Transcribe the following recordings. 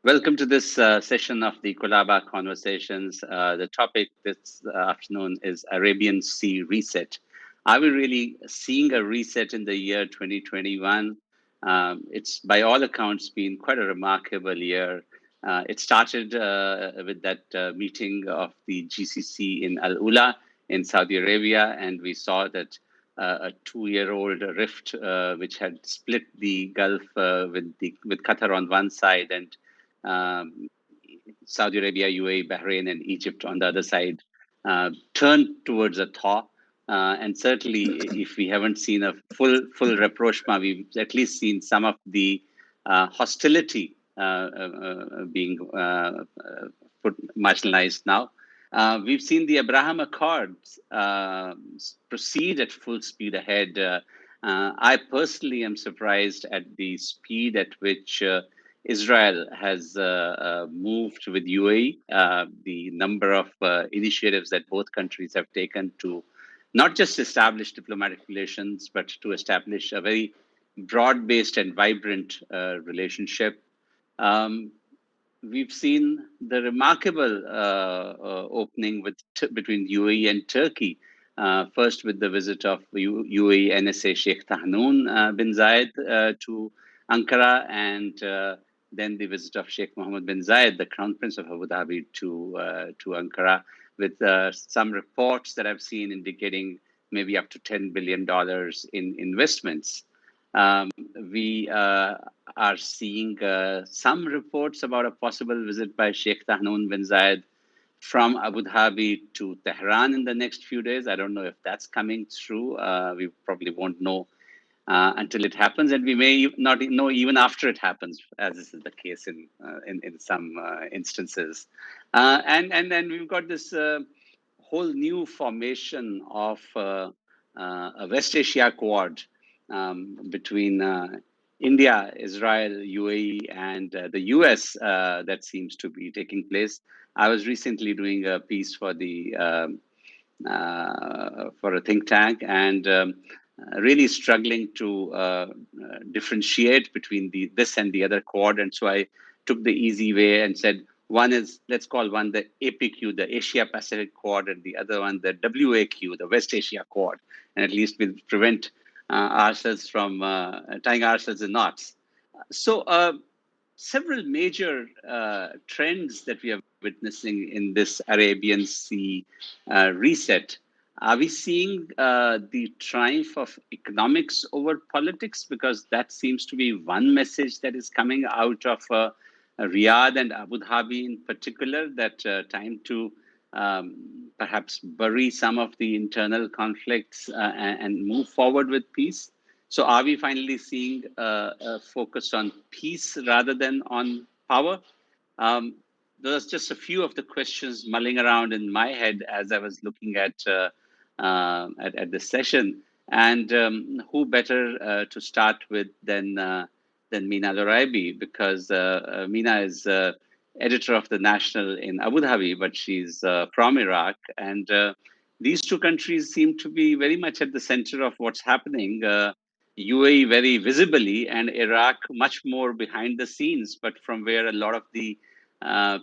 Welcome to this session of the Colaba Conversations. The topic this afternoon is Arabian Sea Reset. Are we really seeing a reset in the year 2021? It's by all accounts been quite a remarkable year. It started with that meeting of the GCC in Al Ula in Saudi Arabia, and we saw that a two-year-old rift which had split the Gulf with Qatar on one side and um, Saudi Arabia, UAE, Bahrain, and Egypt on the other side turned towards a thaw. And certainly, if we haven't seen a full rapprochement, we've at least seen some of the hostility being marginalized now. We've seen the Abraham Accords proceed at full speed ahead. I personally am surprised at the speed at which Israel has moved with UAE, the number of initiatives that both countries have taken to not just establish diplomatic relations, but to establish a very broad-based and vibrant relationship. Um, we've seen the remarkable opening between UAE and Turkey. First, with the visit of UAE NSA Sheikh Tahnoon bin Zayed to Ankara, and then the visit of Sheikh Mohammed bin Zayed, the Crown Prince of Abu Dhabi, to Ankara, with some reports that I've seen indicating maybe up to $10 billion in investments. We are seeing some reports about a possible visit by Sheikh Tahnoon bin Zayed from Abu Dhabi to Tehran in the next few days. I don't know if that's coming through. We probably won't know until it happens, and we may not know even after it happens, as this is the case in some instances. And then we've got this whole new formation of a West Asia Quad between India, Israel, UAE, and the US that seems to be taking place. I was recently doing a piece for for a think tank, and really struggling to differentiate between this and the other quad. And so I took the easy way and said, one is, let's call one the APQ, the Asia Pacific Quad, and the other one the WAQ, the West Asia Quad. And at least we'll prevent ourselves from tying ourselves in knots. So several major trends that we are witnessing in this Arabian Sea reset. Are we seeing the triumph of economics over politics? Because that seems to be one message that is coming out of Riyadh and Abu Dhabi in particular, that time to perhaps bury some of the internal conflicts and move forward with peace. So are we finally seeing a focus on peace rather than on power? Um, those are just a few of the questions mulling around in my head as I was looking at this session. And who better to start with than Mina al-Oraibi, because Mina is editor of the National in Abu Dhabi, but she's from Iraq. And these two countries seem to be very much at the center of what's happening. UAE very visibly, and Iraq much more behind the scenes, but from where a lot of the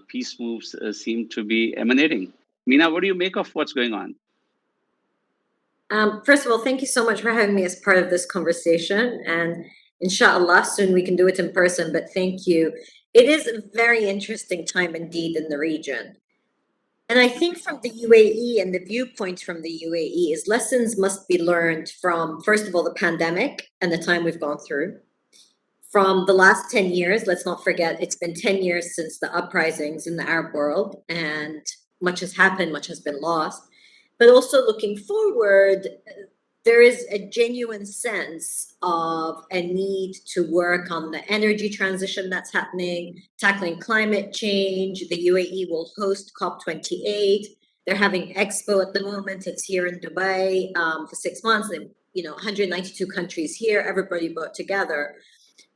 peace moves seem to be emanating. Mina, what do you make of what's going on? First of all, thank you so much for having me as part of this conversation. And inshallah, soon we can do it in person, but thank you. It is a very interesting time indeed in the region. And I think from the UAE and the viewpoint from the UAE is lessons must be learned from, first of all, the pandemic and the time we've gone through. From the last 10 years, let's not forget, it's been 10 years since the uprisings in the Arab world, and much has happened, much has been lost. But also looking forward, there is a genuine sense of a need to work on the energy transition that's happening, tackling climate change. The UAE will host COP28. They're having Expo at the moment. It's here in Dubai for 6 months. And, 192 countries here, everybody brought together.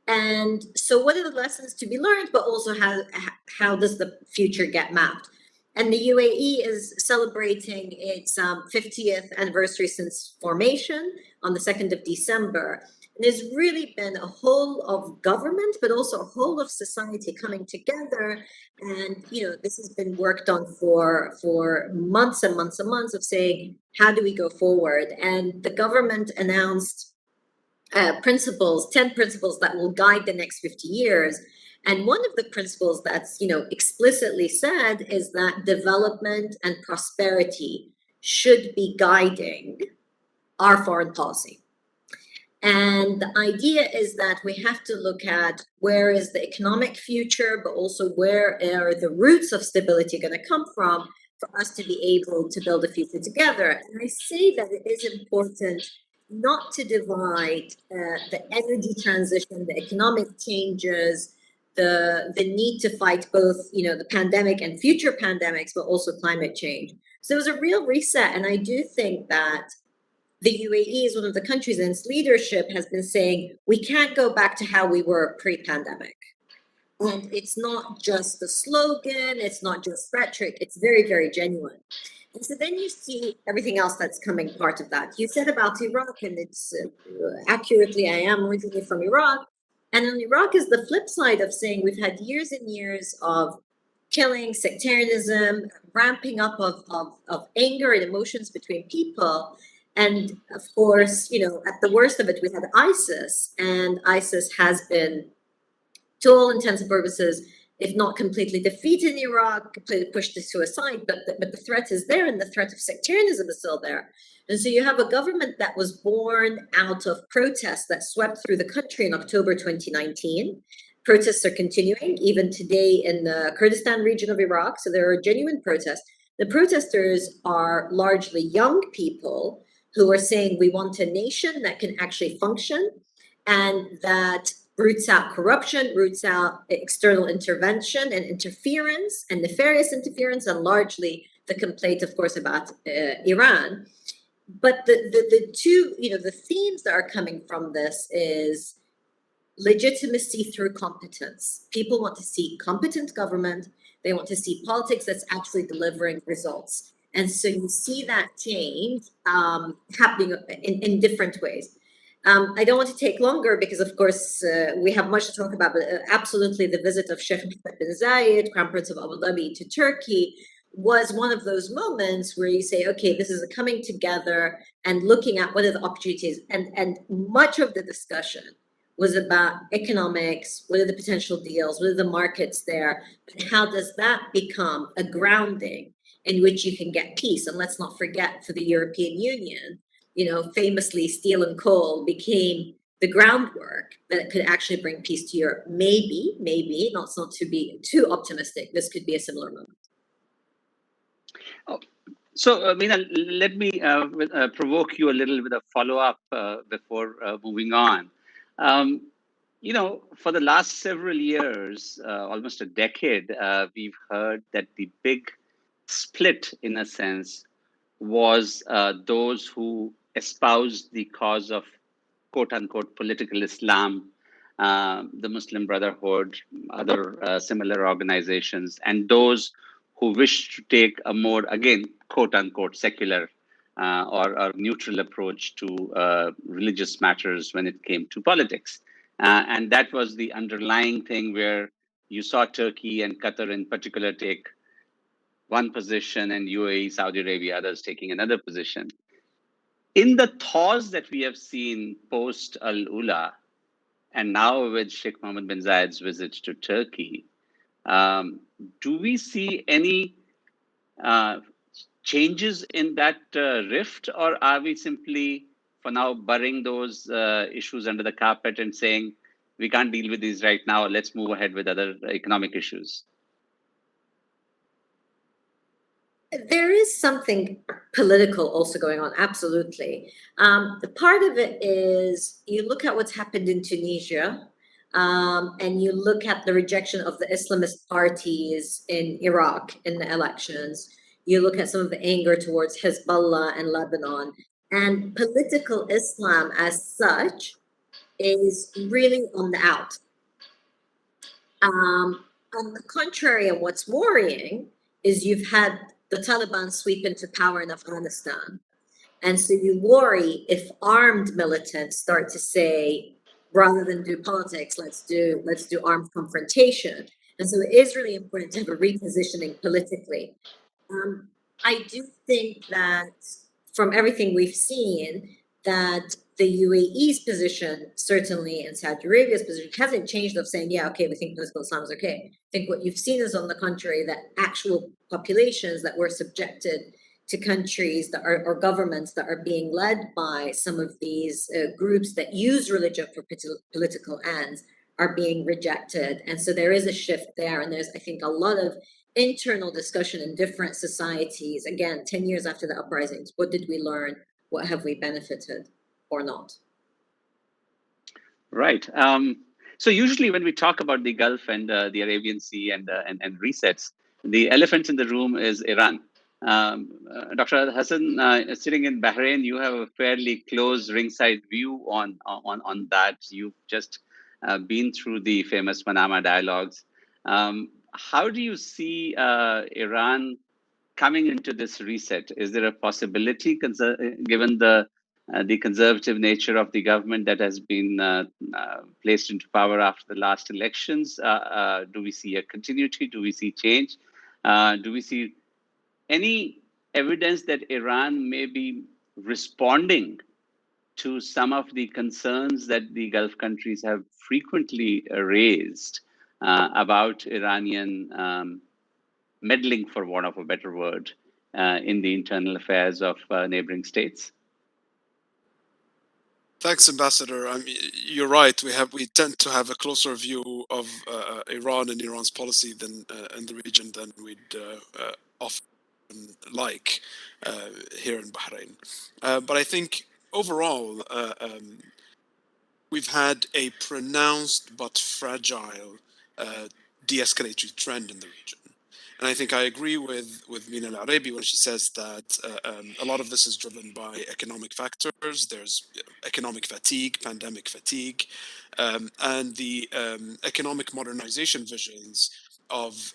And so what are the lessons to be learned, but also how does the future get mapped? And the UAE is celebrating its 50th anniversary since formation on the 2nd of December. And there's really been a whole of government, but also a whole of society coming together. And, this has been worked on for months and months and months of saying, how do we go forward? And the government announced 10 principles that will guide the next 50 years. And one of the principles that's, explicitly said is that development and prosperity should be guiding our foreign policy. And the idea is that we have to look at where is the economic future, but also where are the roots of stability going to come from for us to be able to build a future together. And I say that it is important not to divide the energy transition, the economic changes, the need to fight both, the pandemic and future pandemics, but also climate change. So it was a real reset. And I do think that the UAE is one of the countries, and its leadership has been saying we can't go back to how we were pre-pandemic. And it's not just a slogan, it's not just rhetoric, it's very, very genuine. And so then you see everything else that's coming part of that. You said about Iraq, and it's accurately, I am originally from Iraq. And in Iraq is the flip side of saying we've had years and years of killing, sectarianism, ramping up of anger and emotions between people. And of course, at the worst of it, we had ISIS, and ISIS has been, to all intents and purposes, if not completely defeated in Iraq, completely pushed to suicide, but the threat is there, and the threat of sectarianism is still there. And so you have a government that was born out of protests that swept through the country in October 2019. Protests are continuing even today in the Kurdistan region of Iraq, so there are genuine protests. The protesters are largely young people who are saying we want a nation that can actually function and that roots out corruption, roots out external intervention and interference and nefarious interference, and largely the complaint, of course, about Iran. But the two, the themes that are coming from this is legitimacy through competence. People want to see competent government. They want to see politics that's actually delivering results. And so you see that change happening in different ways. I don't want to take longer because, of course, we have much to talk about, but absolutely the visit of Sheikh Mohammed bin Zayed, Crown Prince of Abu Dhabi, to Turkey was one of those moments where you say, okay, this is a coming together and looking at what are the opportunities. And much of the discussion was about economics, what are the potential deals, what are the markets there, and how does that become a grounding in which you can get peace. And let's not forget, for the European Union, famously steel and coal became the groundwork that could actually bring peace to Europe. Maybe, not to be too optimistic, this could be a similar moment. Oh, so, Mina, let me provoke you a little bit of follow-up before moving on. For the last several years, almost a decade, we've heard that the big split, in a sense, was those who espoused the cause of quote-unquote political Islam, the Muslim Brotherhood, other similar organizations, and those who wished to take a more, again, quote-unquote secular or neutral approach to religious matters when it came to politics. And that was the underlying thing where you saw Turkey and Qatar in particular take one position, and UAE, Saudi Arabia, others taking another position. In the thaws that we have seen post Al-Ula, and now with Sheikh Mohammed bin Zayed's visit to Turkey, do we see any changes in that rift, or are we simply, for now, burying those issues under the carpet and saying, we can't deal with these right now, let's move ahead with other economic issues? There is something political also going on, absolutely. The part of it is you look at what's happened in Tunisia, and you look at the rejection of the Islamist parties in Iraq in the elections. You look at some of the anger towards Hezbollah and Lebanon, and political Islam as such is really on the out. On the contrary, and what's worrying is you've had the Taliban sweep into power in Afghanistan. And so you worry if armed militants start to say, rather than do politics, let's do armed confrontation. And so it is really important to have a repositioning politically. I do think that from everything we've seen, that the UAE's position, certainly, and Saudi Arabia's position hasn't changed of saying, yeah, okay, we think political Islam is okay. I think what you've seen is, on the contrary, that actual populations that were subjected to countries that are, or governments that are being led by some of these groups that use religion for political ends are being rejected. And so there is a shift there. And there's, I think, a lot of internal discussion in different societies. Again, 10 years after the uprisings, what did we learn? What have we benefited or not? Right. So usually when we talk about the Gulf and the Arabian Sea and resets, the elephant in the room is Iran. Dr. Hasan, sitting in Bahrain, you have a fairly close ringside view on that. You've just been through the famous Manama dialogues. How do you see Iran coming into this reset? Is there a possibility, given the conservative nature of the government that has been placed into power after the last elections? Do we see a continuity? Do we see change? Do we see any evidence that Iran may be responding to some of the concerns that the Gulf countries have frequently raised about Iranian meddling, for want of a better word, in the internal affairs of neighboring states? Thanks, Ambassador. I mean, you're right. We tend to have a closer view of Iran and Iran's policy than in the region than we'd often like here in Bahrain. But I think overall, we've had a pronounced but fragile de-escalatory trend in the region. And I think I agree with Mina al-Oraibi when she says that a lot of this is driven by economic factors. There's economic fatigue, pandemic fatigue, and the economic modernization visions of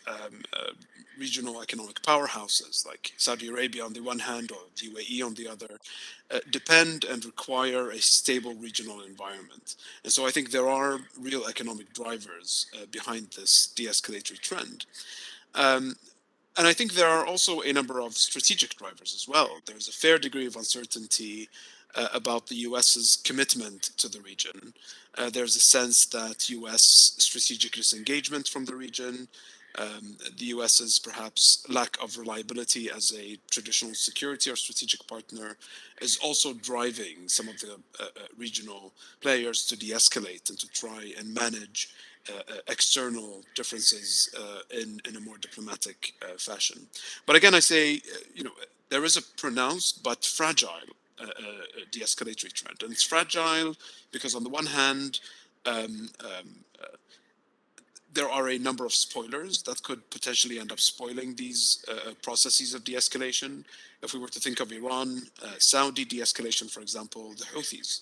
regional economic powerhouses like Saudi Arabia on the one hand or the UAE on the other depend and require a stable regional environment. And so I think there are real economic drivers behind this de-escalatory trend. And I think there are also a number of strategic drivers as well. There's a fair degree of uncertainty about the US's commitment to the region. There's a sense that US strategic disengagement from the region, the US's perhaps lack of reliability as a traditional security or strategic partner is also driving some of the regional players to de-escalate and to try and manage external differences in a more diplomatic fashion. But again, I say, there is a pronounced but fragile de-escalatory trend. And it's fragile because on the one hand, there are a number of spoilers that could potentially end up spoiling these processes of de-escalation. If we were to think of Iran, Saudi de-escalation, for example, the Houthis.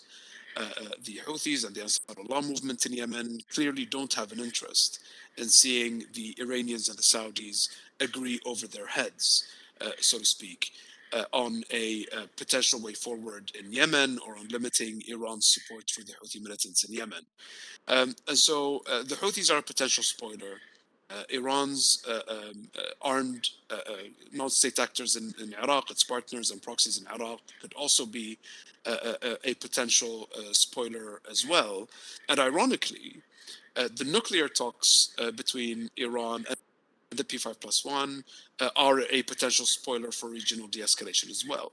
The Houthis and the Ansar Allah movement in Yemen clearly don't have an interest in seeing the Iranians and the Saudis agree over their heads, so to speak, on a potential way forward in Yemen or on limiting Iran's support for the Houthi militants in Yemen. And so the Houthis are a potential spoiler. Iran's armed non-state actors in Iraq, its partners and proxies in Iraq, could also be a potential spoiler as well. And ironically, the nuclear talks between Iran and the P5+1 are a potential spoiler for regional de-escalation as well.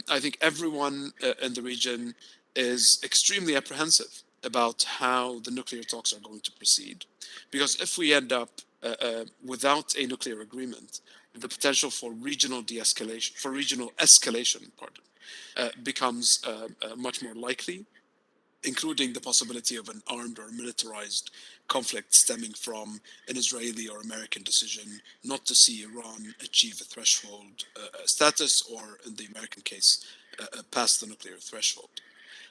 I think everyone in the region is extremely apprehensive about how the nuclear talks are going to proceed. Because if we end up without a nuclear agreement, the potential for regional de-escalation, for regional escalation, becomes much more likely, including the possibility of an armed or militarized conflict stemming from an Israeli or American decision not to see Iran achieve a threshold status, or in the American case, pass the nuclear threshold.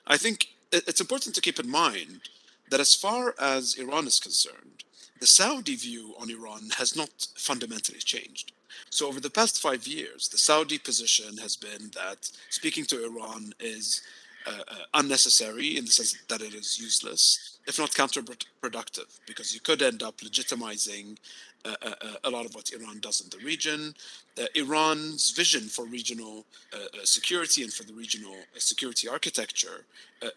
I think it's important to keep in mind that as far as Iran is concerned, the Saudi view on Iran has not fundamentally changed. So over the past 5 years, the Saudi position has been that speaking to Iran is unnecessary in the sense that it is useless, if not counterproductive, because you could end up legitimizing a lot of what Iran does in the region. Iran's vision for regional security and for the regional security architecture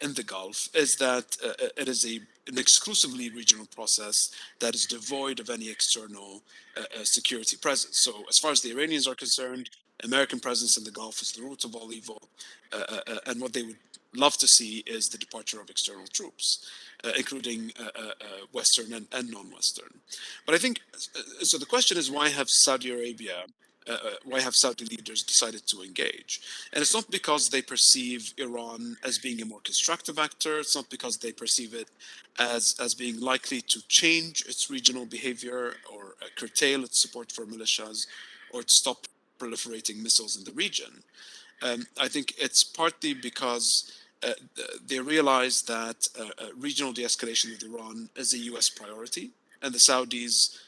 in the Gulf is that it is an exclusively regional process that is devoid of any external security presence. So, as far as the Iranians are concerned, American presence in the Gulf is the root of all evil, and what they would love to see is the departure of external troops, including Western and non-Western. But I think so. The question is, why have Saudi leaders decided to engage? And it's not because they perceive Iran as being a more constructive actor. It's not because they perceive it as being likely to change its regional behavior or curtail its support for militias or to stop proliferating missiles in the region. I think it's partly because they realize that regional de-escalation with Iran is a U.S. priority, and the Saudis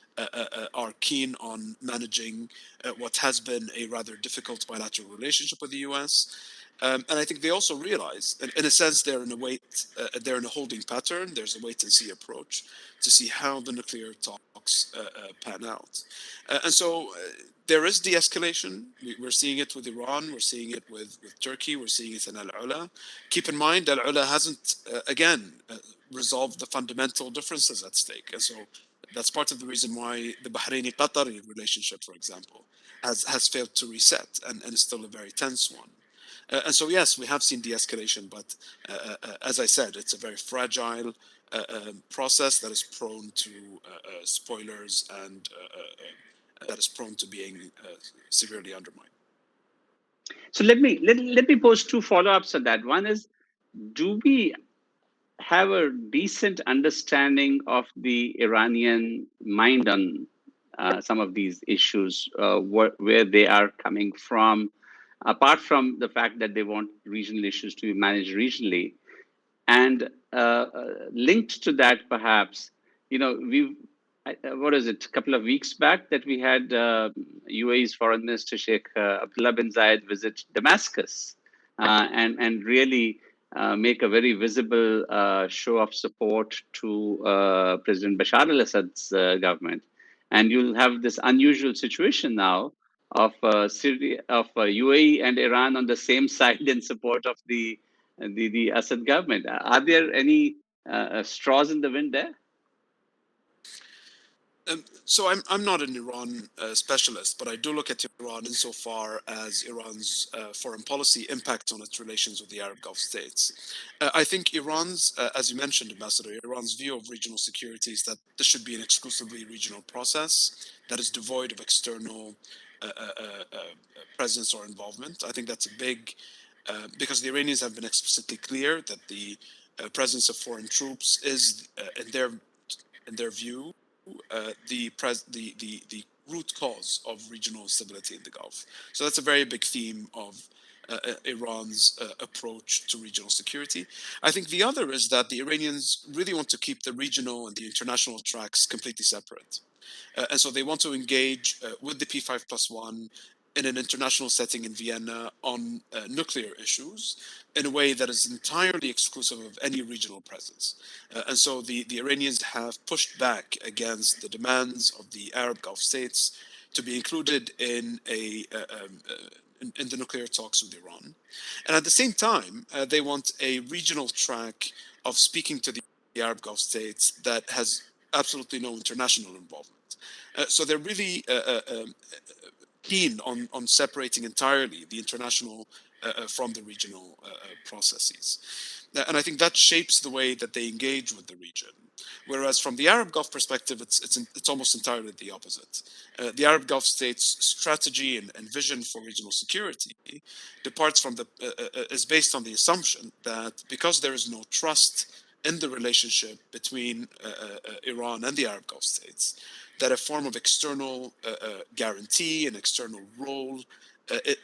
are keen on managing what has been a rather difficult bilateral relationship with the U.S. And I think they also realize, in a sense, they're in a holding pattern. There's a wait and see approach to see how the nuclear talks pan out. And so there is de-escalation. We're seeing it with Iran. We're seeing it with Turkey. We're seeing it in Al-Ula. Keep in mind, Al-Ula hasn't, again, resolved the fundamental differences at stake. And so that's part of the reason why the Bahraini-Qatari relationship, for example, has failed to reset and is still a very tense one. And so, yes, we have seen de-escalation, but as I said, it's a very fragile process that is prone to spoilers and that is prone to being severely undermined. So let me pose two follow-ups on that. One is, do we have a decent understanding of the Iranian mind on some of these issues, where they are coming from, apart from the fact that they want regional issues to be managed regionally? And linked to that, perhaps, what is it, a couple of weeks back that we had UAE's Foreign Minister Sheikh Abdullah bin Zayed visit Damascus and really make a very visible show of support to President Bashar al-Assad's government. And you'll have this unusual situation now of UAE and Iran on the same side in support of the Assad government. Are there any straws in the wind there? So I'm not an Iran specialist, but I do look at Iran insofar as Iran's foreign policy impacts on its relations with the Arab Gulf states. I think Iran's, as you mentioned, Ambassador, Iran's view of regional security is that this should be an exclusively regional process that is devoid of external presence or involvement. I think that's a big, because the Iranians have been explicitly clear that the presence of foreign troops is, in their view, the root cause of regional instability in the Gulf. So that's a very big theme of Iran's approach to regional security. I think the other is that the Iranians really want to keep the regional and the international tracks completely separate. And so they want to engage with the P5+1 in an international setting in Vienna on nuclear issues in a way that is entirely exclusive of any regional presence. And so the Iranians have pushed back against the demands of the Arab Gulf states to be included in in the nuclear talks with Iran. And at the same time, they want a regional track of speaking to the Arab Gulf states that has absolutely no international involvement. So they're really keen on separating entirely the international from the regional processes. And I think that shapes the way that they engage with the region. Whereas from the Arab Gulf perspective, it's almost entirely the opposite. The Arab Gulf states' strategy and vision for regional security departs from is based on the assumption that because there is no trust in the relationship between Iran and the Arab Gulf states, that a form of external guarantee and external role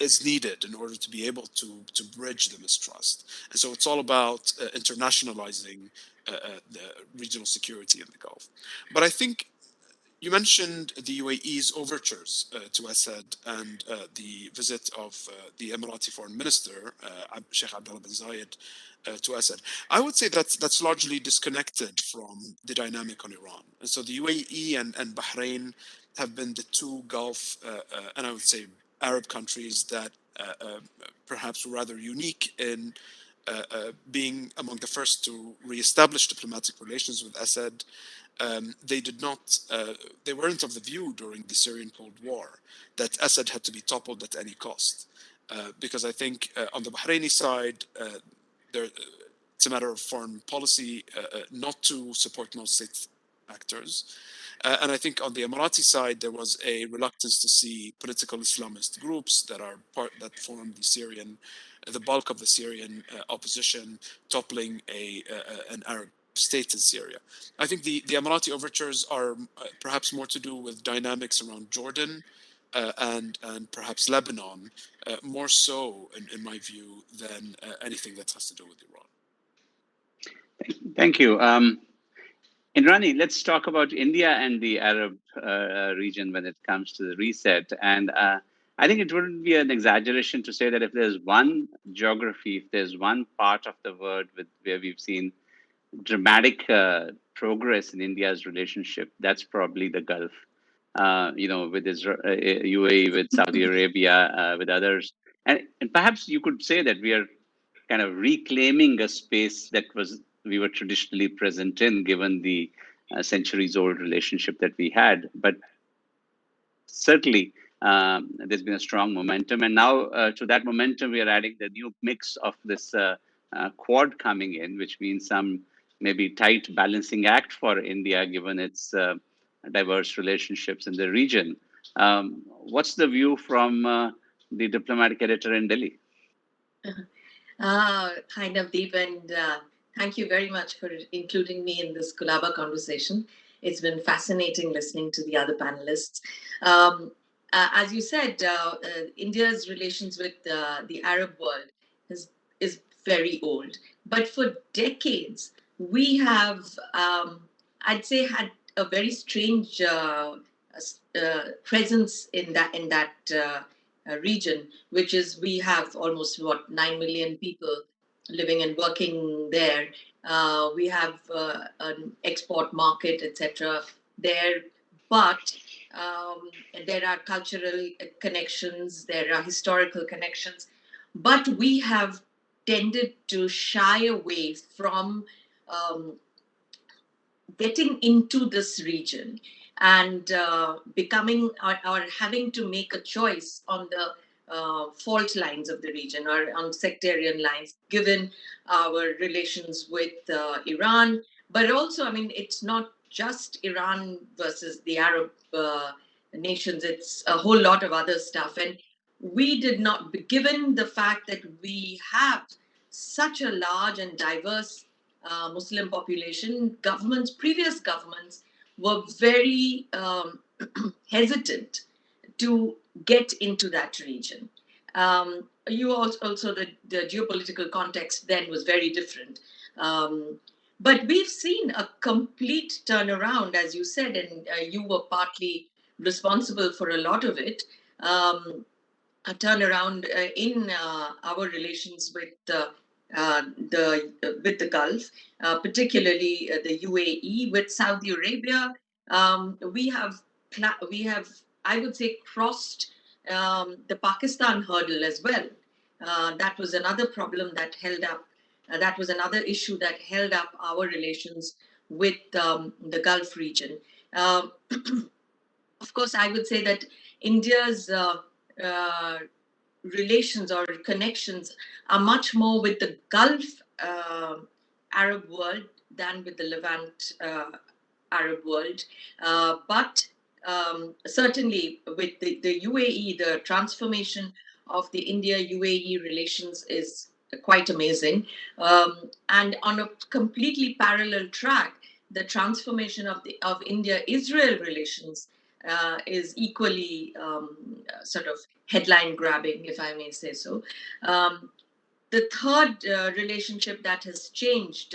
is needed in order to be able to bridge the mistrust. And so it's all about internationalizing the regional security in the Gulf. But I think You mentioned the UAE's overtures to Assad and the visit of the Emirati foreign minister, Sheikh Abdullah bin Zayed, to Assad. I would say that's largely disconnected from the dynamic on Iran. And so the UAE and Bahrain have been the two Gulf, and I would say Arab countries that perhaps were rather unique in being among the first to reestablish diplomatic relations with Assad. They did not, they weren't of the view during the Syrian Cold War that Assad had to be toppled at any cost. Because I think on the Bahraini side, it's a matter of foreign policy not to support non-state actors. And I think on the Emirati side, there was a reluctance to see political Islamist groups that form the bulk of the Syrian opposition, toppling an Arab state in Syria. I think the Emirati overtures are perhaps more to do with dynamics around Jordan and perhaps Lebanon, more so, in my view, than anything that has to do with Iran. Thank you. Indrani, let's talk about India and the Arab region when it comes to the reset. And I think it wouldn't be an exaggeration to say that if there's one geography, if there's one part of the world where we've seen dramatic progress in India's relationship, that's probably the Gulf. With Israel, UAE, with Saudi Arabia, with others. And perhaps you could say that we are kind of reclaiming a space that we were traditionally present in, given the centuries-old relationship that we had. But certainly, there's been a strong momentum, and now to that momentum, we are adding the new mix of this Quad coming in, which means some maybe tight balancing act for India, given its diverse relationships in the region. What's the view from the diplomatic editor in Delhi? Hi, Navdeep, and thank you very much for including me in this Colaba conversation. It's been fascinating listening to the other panelists. As you said, India's relations with the Arab world is very old. But for decades, we have, I'd say, had a very strange presence in that region, which is we have almost 9 million people living and working there. We have an export market, etc. there, but there are cultural connections, there are historical connections, but we have tended to shy away from getting into this region and becoming or having to make a choice on the fault lines of the region or on sectarian lines, given our relations with Iran. But also, I mean, it's not just Iran versus the Arab nations, it's a whole lot of other stuff. And we did not, given the fact that we have such a large and diverse Muslim population, previous governments were very hesitant to get into that region. Also the geopolitical context then was very different. But we've seen a complete turnaround, as you said, and you were partly responsible for a lot of it. A turnaround in our relations with the Gulf, particularly the UAE, with Saudi Arabia. We have, I would say, crossed the Pakistan hurdle as well. That was another problem that held up. That was another issue that held up our relations with the Gulf region. Of course, I would say that India's relations or connections are much more with the Gulf Arab world than with the Levant Arab world. But certainly with the UAE, the transformation of the India-UAE relations is quite amazing. And on a completely parallel track, the transformation of India-Israel relations is equally sort of headline grabbing, if I may say so. The third relationship that has changed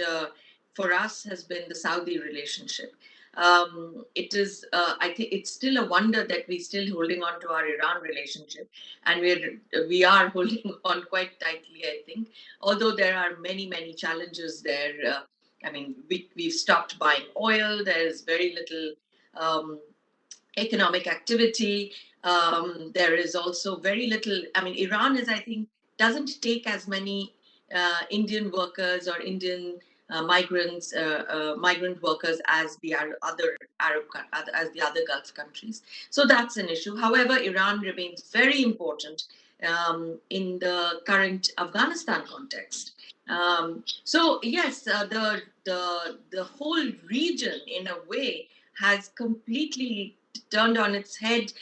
for us has been the Saudi relationship. It is, I think, it's still a wonder that we're still holding on to our Iran relationship, and we are holding on quite tightly, I think. Although there are many challenges there. I mean, we've stopped buying oil. There's very little economic activity. There is also very little. I mean, Iran is, I think, doesn't take as many Indian workers or Indian migrant workers as the other as the other Gulf countries. So that's an issue. However, Iran remains very important in the current Afghanistan context. So yes, the whole region, in a way, has completely turned on its head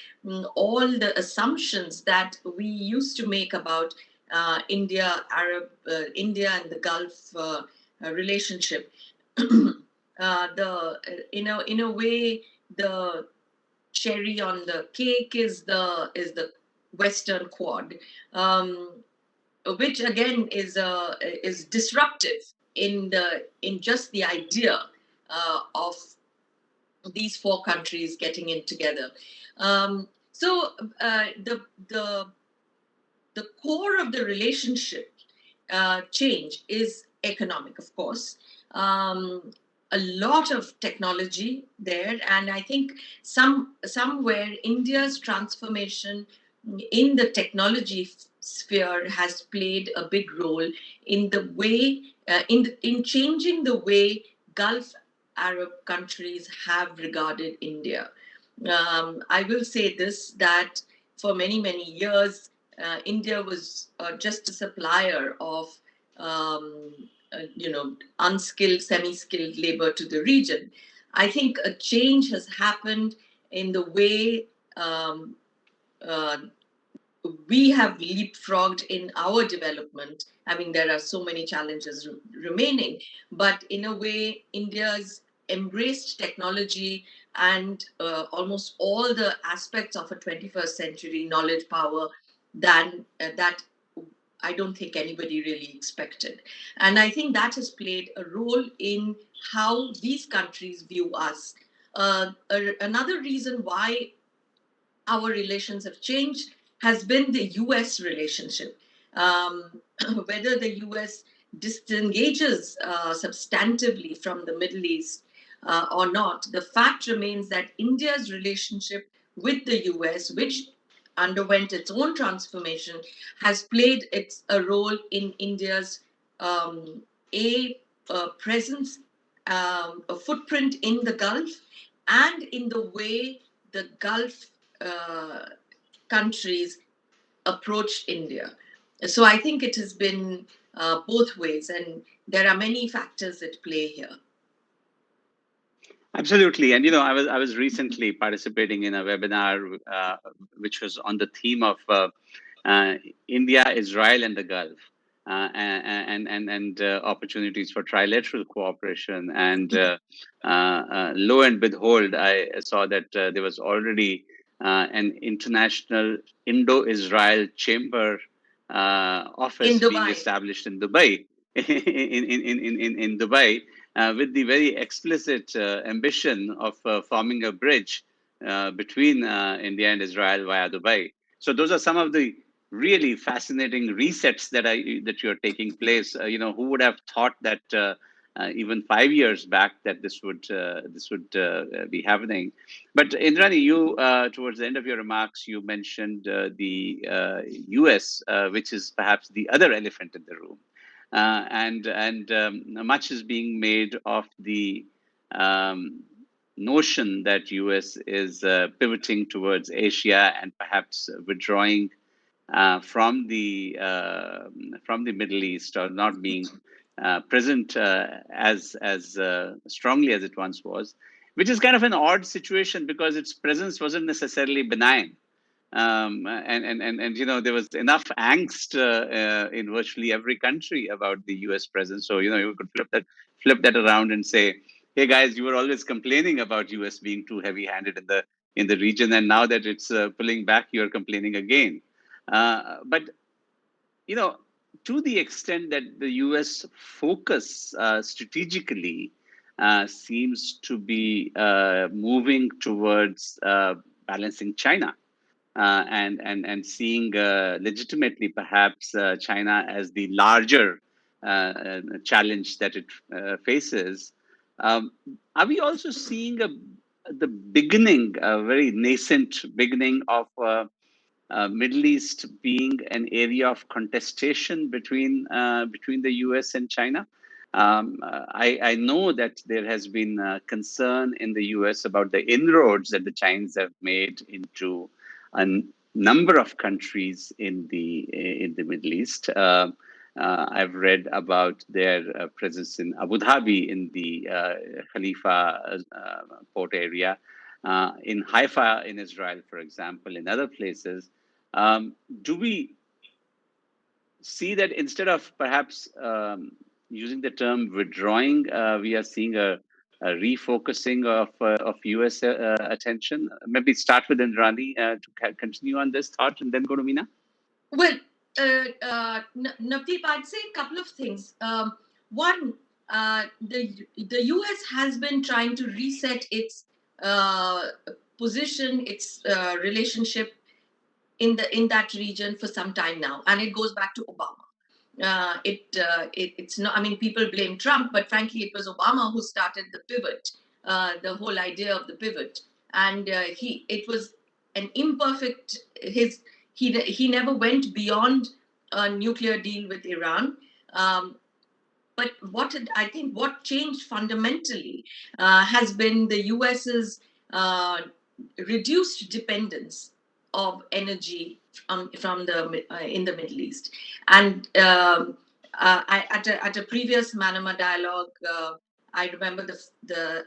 all the assumptions that we used to make about India and the Gulf relationship. In a way, the cherry on the cake is the Western Quad, which again is disruptive in just the idea of these four countries getting in together. So the core of the relationship change is economic, of course. A lot of technology there, and I think somewhere India's transformation in the technology sphere has played a big role in the way in changing the way Gulf Arab countries have regarded India. I will say this, that for many years, India was just a supplier of unskilled, semi-skilled labor to the region. I think a change has happened in the way uh, we have leapfrogged in our development. I mean, there are so many challenges remaining, but in a way, India's embraced technology and almost all the aspects of a 21st century knowledge power that I don't think anybody really expected. And I think that has played a role in how these countries view us. Another reason why our relations have changed has been the US relationship. Whether the US disengages substantively from the Middle East or not, the fact remains that India's relationship with the US, which underwent its own transformation, has played a role in India's um, presence, a footprint in the Gulf, and in the way the Gulf uh, countries approach India. So I think it has been both ways, and there are many factors at play here. Absolutely, and I was recently participating in a webinar which was on the theme of India, Israel, and the Gulf, and opportunities for trilateral cooperation. And lo and behold, I saw that there was already an international Indo-Israel chamber office being established in Dubai, in Dubai, with the very explicit ambition of forming a bridge between India and Israel via Dubai. So those are some of the really fascinating resets that you're taking place. Who would have thought that even 5 years back that this would be happening? But Indrani, you towards the end of your remarks, you mentioned the U.S., which is perhaps the other elephant in the room. And much is being made of the notion that U.S. is pivoting towards Asia and perhaps withdrawing from the Middle East, or not being present as strongly as it once was, which is kind of an odd situation because its presence wasn't necessarily benign. And there was enough angst in virtually every country about the U.S. presence. So you could flip that around and say, "Hey guys, you were always complaining about U.S. being too heavy-handed in the region, and now that it's pulling back, you're complaining again." But to the extent that the U.S. focus strategically seems to be moving towards balancing China. And seeing legitimately perhaps China as the larger challenge that it faces. Are we also seeing the beginning, a very nascent beginning of Middle East being an area of contestation between the U.S. and China? I know that there has been concern in the U.S. about the inroads that the Chinese have made into a number of countries in the Middle East. I've read about their presence in Abu Dhabi in the Khalifa port area, in Haifa in Israel, for example, in other places. Do we see that instead of perhaps using the term withdrawing, we are seeing a refocusing of U.S. Attention? Maybe start with Indrani to continue on this thought and then go to Mina. Well, Navdeep, I'd say a couple of things. One, the U.S. has been trying to reset its position, its relationship in that region for some time now, and it goes back to Obama. It's not. I mean, people blame Trump, but frankly, it was Obama who started the pivot, the whole idea of the pivot, and it was an imperfect. He never went beyond a nuclear deal with Iran. But I think what changed fundamentally has been the US's reduced dependence of energy from in the Middle East. And at a previous Manama dialogue, I remember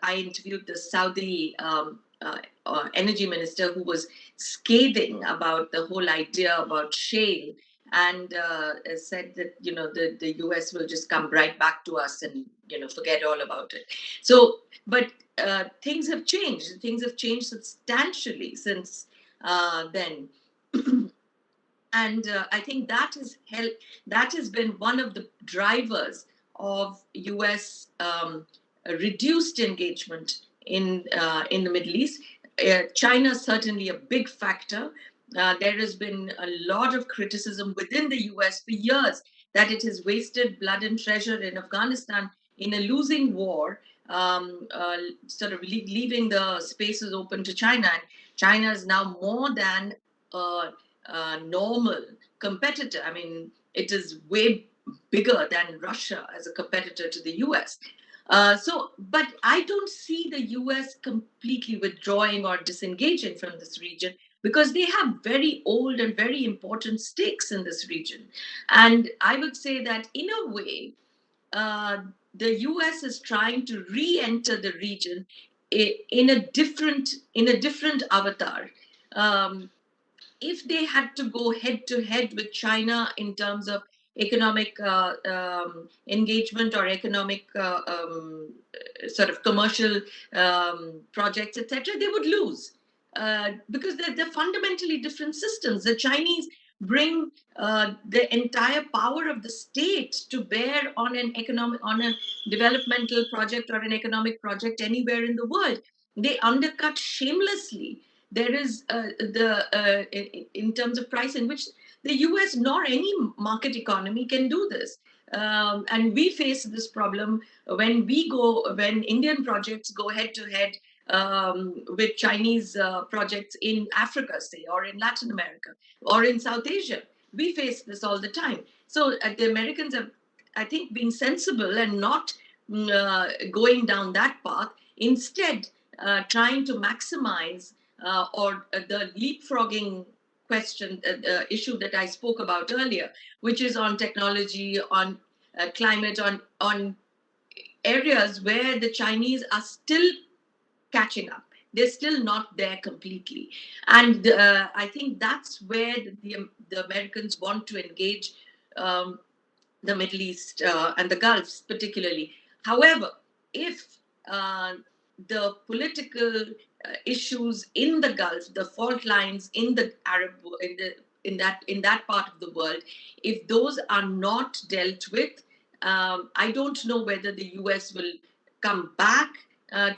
I interviewed the Saudi energy minister who was scathing about the whole idea about shale, and said that the US will just come right back to us and forget all about it. So, but things have changed. Things have changed substantially since then. And I think that has been one of the drivers of US reduced engagement in the Middle East. China is certainly a big factor. There has been a lot of criticism within the US for years that it has wasted blood and treasure in Afghanistan in a losing war, sort of leaving the spaces open to China. And China is now more than normal competitor. I mean, it is way bigger than Russia as a competitor to the US. But I don't see the US completely withdrawing or disengaging from this region, because they have very old and very important stakes in this region. And I would say that in a way, the US is trying to re-enter the region in a different avatar. If they had to go head to head with China in terms of economic engagement or economic sort of commercial projects, etc., they would lose, because they're fundamentally different systems. The Chinese bring the entire power of the state to bear on a developmental project or an economic project anywhere in the world. They undercut shamelessly. There is in terms of price, in which the US nor any market economy can do this. And we face this problem when Indian projects go head to head with Chinese projects in Africa, say, or in Latin America, or in South Asia. We face this all the time. So the Americans have, I think, been sensible and not going down that path. Instead, trying to maximize or the leapfrogging question, issue that I spoke about earlier, which is on technology, on climate, on areas where the Chinese are still catching up. They're still not there completely. And I think that's where the Americans want to engage the Middle East and the Gulf particularly. However, if the political issues in the Gulf, the fault lines in the in that part of the world, if those are not dealt with, I don't know whether the US will come back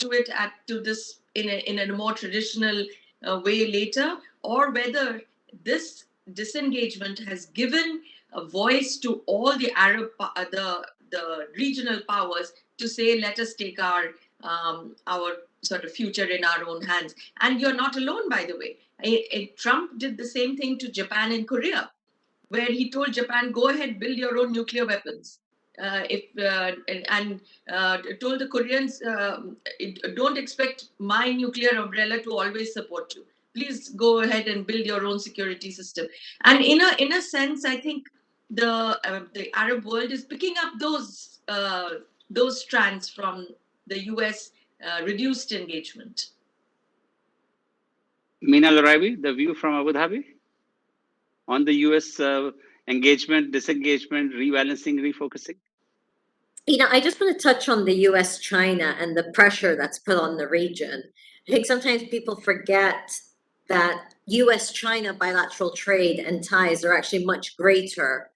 to it to this in a more traditional way later, or whether this disengagement has given a voice to all the the regional powers to say, let us take our sort of future in our own hands. And you're not alone, by the way. Trump did the same thing to Japan and Korea, where he told Japan, go ahead, build your own nuclear weapons. Told the Koreans, don't expect my nuclear umbrella to always support you. Please go ahead and build your own security system. And in a sense, I think the Arab world is picking up those strands from the US reduced engagement. Mina al-Oraibi, the view from Abu Dhabi on the US engagement, disengagement, rebalancing, refocusing? I just want to touch on the US-China and the pressure that's put on the region. I think sometimes people forget that US-China bilateral trade and ties are actually much greater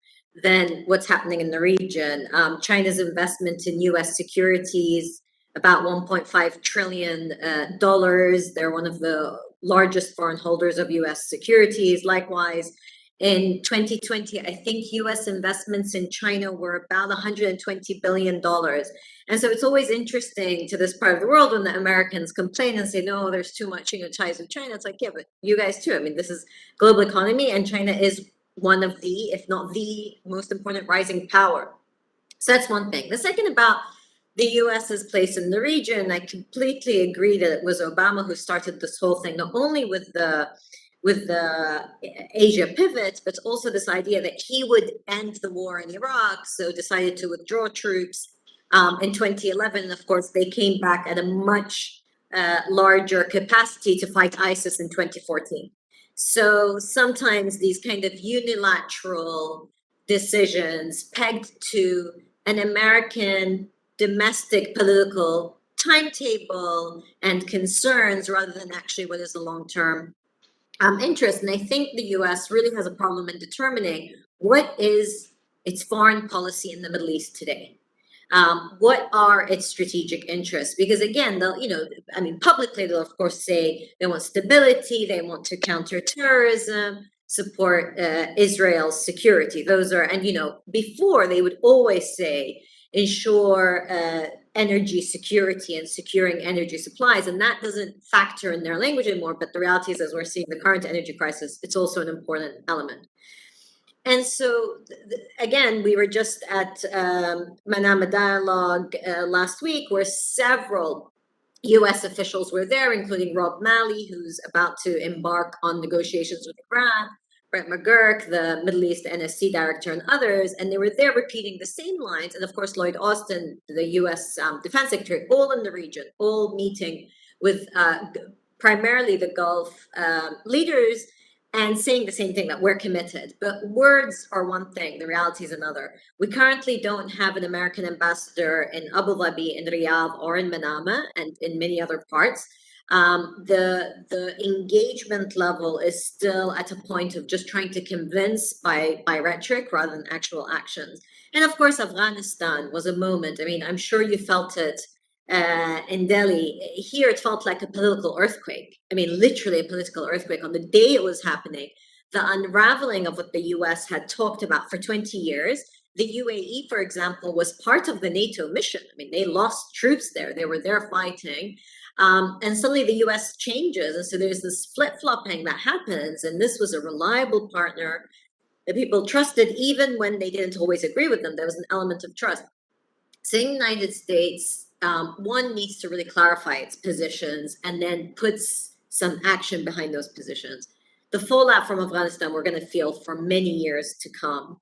than what's happening in the region. China's investment in US securities, about $1.5 trillion. They're one of the largest foreign holders of US securities. Likewise, in 2020, I think US investments in China were about $120 billion. And so it's always interesting to this part of the world when the Americans complain and say, no, there's too much ties with China. It's like, yeah, but you guys too. I mean, this is global economy, and China is one of the, if not the most important rising power. So that's one thing. The second about the US's place in the region, I completely agree that it was Obama who started this whole thing, not only with the Asia pivot, but also this idea that he would end the war in Iraq, so decided to withdraw troops in 2011. And of course, they came back at a much larger capacity to fight ISIS in 2014. So sometimes these kind of unilateral decisions pegged to an American domestic political timetable and concerns rather than actually what is the long-term interest. And I think the US really has a problem in determining what is its foreign policy in the Middle East today. What are its strategic interests? Because again, publicly they'll of course say they want stability, they want to counter terrorism, support Israel's security. Those are, and before they would always say ensure energy security and securing energy supplies, and that doesn't factor in their language anymore. But the reality is, as we're seeing the current energy crisis, it's also an important element. And so, again, we were just at Manama Dialogue last week, where several US officials were there, including Rob Malley, who's about to embark on negotiations with Iran, Brett McGurk, the Middle East NSC director, and others, and they were there repeating the same lines. And of course, Lloyd Austin, the US Defense Secretary, all in the region, all meeting with primarily the Gulf leaders and saying the same thing, that we're committed. But words are one thing, the reality is another. We currently don't have an American ambassador in Abu Dhabi, in Riyadh, or in Manama, and in many other parts. The engagement level is still at a point of just trying to convince by rhetoric rather than actual actions. And of course, Afghanistan was a moment. I mean, I'm sure you felt it in Delhi. Here, it felt like a political earthquake. I mean, literally a political earthquake. On the day it was happening, the unraveling of what the US had talked about for 20 years. The UAE, for example, was part of the NATO mission. I mean, they lost troops there. They were there fighting. And suddenly the US changes. And so there's this flip-flopping that happens. And this was a reliable partner that people trusted, even when they didn't always agree with them. There was an element of trust. So the United States, one needs to really clarify its positions and then puts some action behind those positions. The fallout from Afghanistan we're going to feel for many years to come.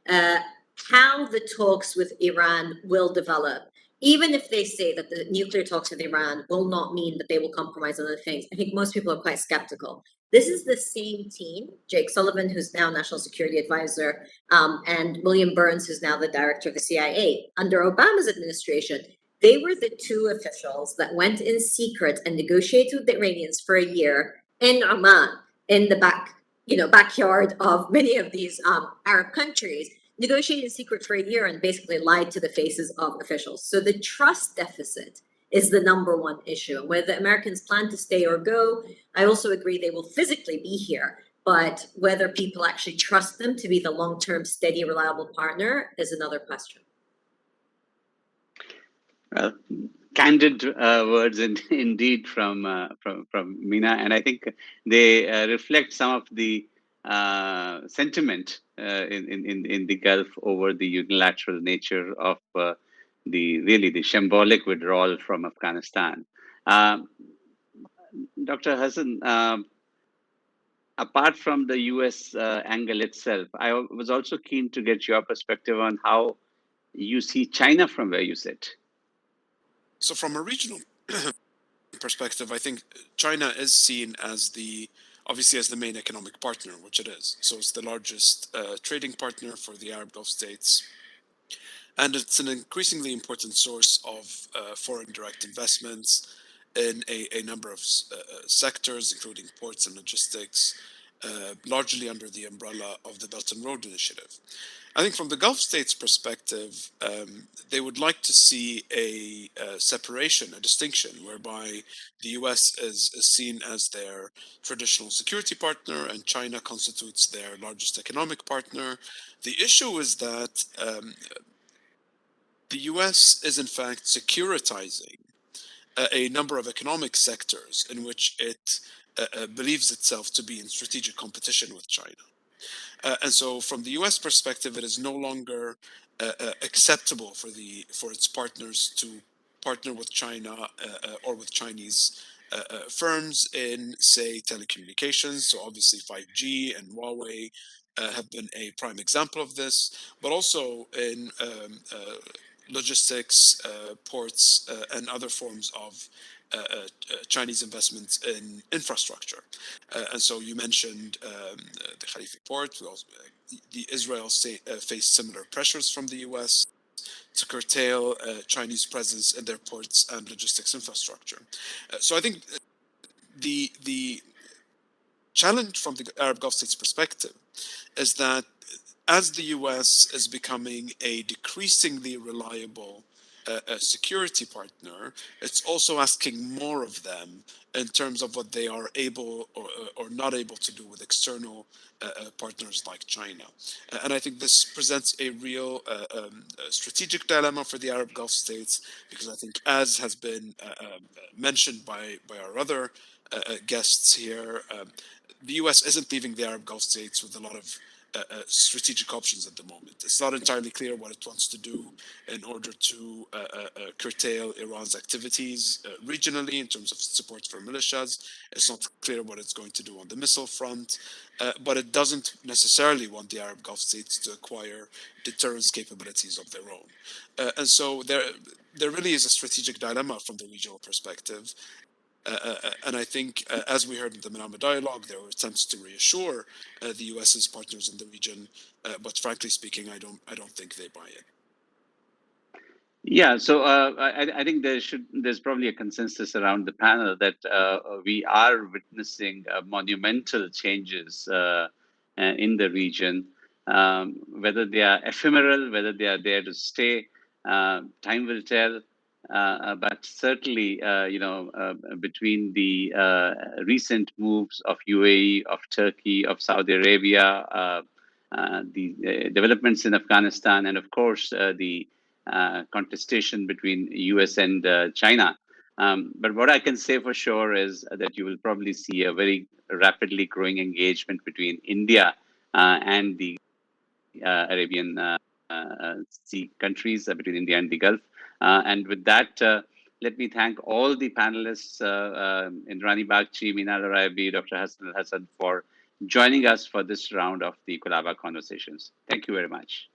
How the talks with Iran will develop, even if they say that the nuclear talks with Iran will not mean that they will compromise on other things, I think most people are quite skeptical. This is the same team, Jake Sullivan, who's now National Security Advisor, and William Burns, who's now the director of the CIA. Under Obama's administration, they were the two officials that went in secret and negotiated with the Iranians for a year in Oman, in the backyard of many of these Arab countries, negotiated secret for a year and basically lied to the faces of officials. So the trust deficit is the number one issue. And whether the Americans plan to stay or go, I also agree they will physically be here. But whether people actually trust them to be the long-term, steady, reliable partner is another question. Candid words indeed from Mina, and I think they reflect some of the sentiment in the Gulf over the unilateral nature of the symbolic withdrawal from Afghanistan. Dr. Hasan, apart from the U.S. Angle itself, I was also keen to get your perspective on how you see China from where you sit. So from a regional perspective, I think China is seen as obviously as the main economic partner, which it is. So it's the largest trading partner for the Arab Gulf states. And it's an increasingly important source of foreign direct investments in a number of sectors, including ports and logistics, largely under the umbrella of the Belt and Road Initiative. I think from the Gulf states' perspective, they would like to see a separation, a distinction, whereby the US is seen as their traditional security partner and China constitutes their largest economic partner. The issue is that the US is in fact securitizing a number of economic sectors in which it believes itself to be in strategic competition with China. And so, from the U.S. perspective, it is no longer acceptable for its partners to partner with China or with Chinese firms in, say, telecommunications. So, obviously, 5G and Huawei have been a prime example of this, but also in logistics, ports, and other forms of Chinese investments in infrastructure. And so you mentioned the Khalifa port. We also, the Israel faced similar pressures from the U.S. to curtail Chinese presence in their ports and logistics infrastructure. So I think the challenge from the Arab Gulf states' perspective is that as the U.S. is becoming a decreasingly reliable security partner, it's also asking more of them in terms of what they are able or not able to do with external partners like China. And I think this presents a real strategic dilemma for the Arab Gulf states, because I think, as has been mentioned by our other guests here, the U.S. isn't leaving the Arab Gulf states with a lot of strategic options at the moment. It's not entirely clear what it wants to do in order to curtail Iran's activities regionally in terms of support for militias. It's not clear what it's going to do on the missile front, but it doesn't necessarily want the Arab Gulf states to acquire deterrence capabilities of their own. And so there really is a strategic dilemma from the regional perspective. And I think, as we heard in the Manama dialogue, there were attempts to reassure the US's partners in the region, but frankly speaking, I don't think they buy it. Yeah, so I think there's probably a consensus around the panel that we are witnessing monumental changes in the region, whether they are ephemeral, whether they are there to stay. Time will tell. But certainly, between the recent moves of UAE, of Turkey, of Saudi Arabia, the developments in Afghanistan, and of course the contestation between US and China. But what I can say for sure is that you will probably see a very rapidly growing engagement between India and the Arabian Sea countries, between India and the Gulf. And with that, let me thank all the panelists, Indrani, Bagchi, Mina, al-Oraibi, Dr. Hasan, Alhasan, for joining us for this round of the Colaba Conversations. Thank you very much.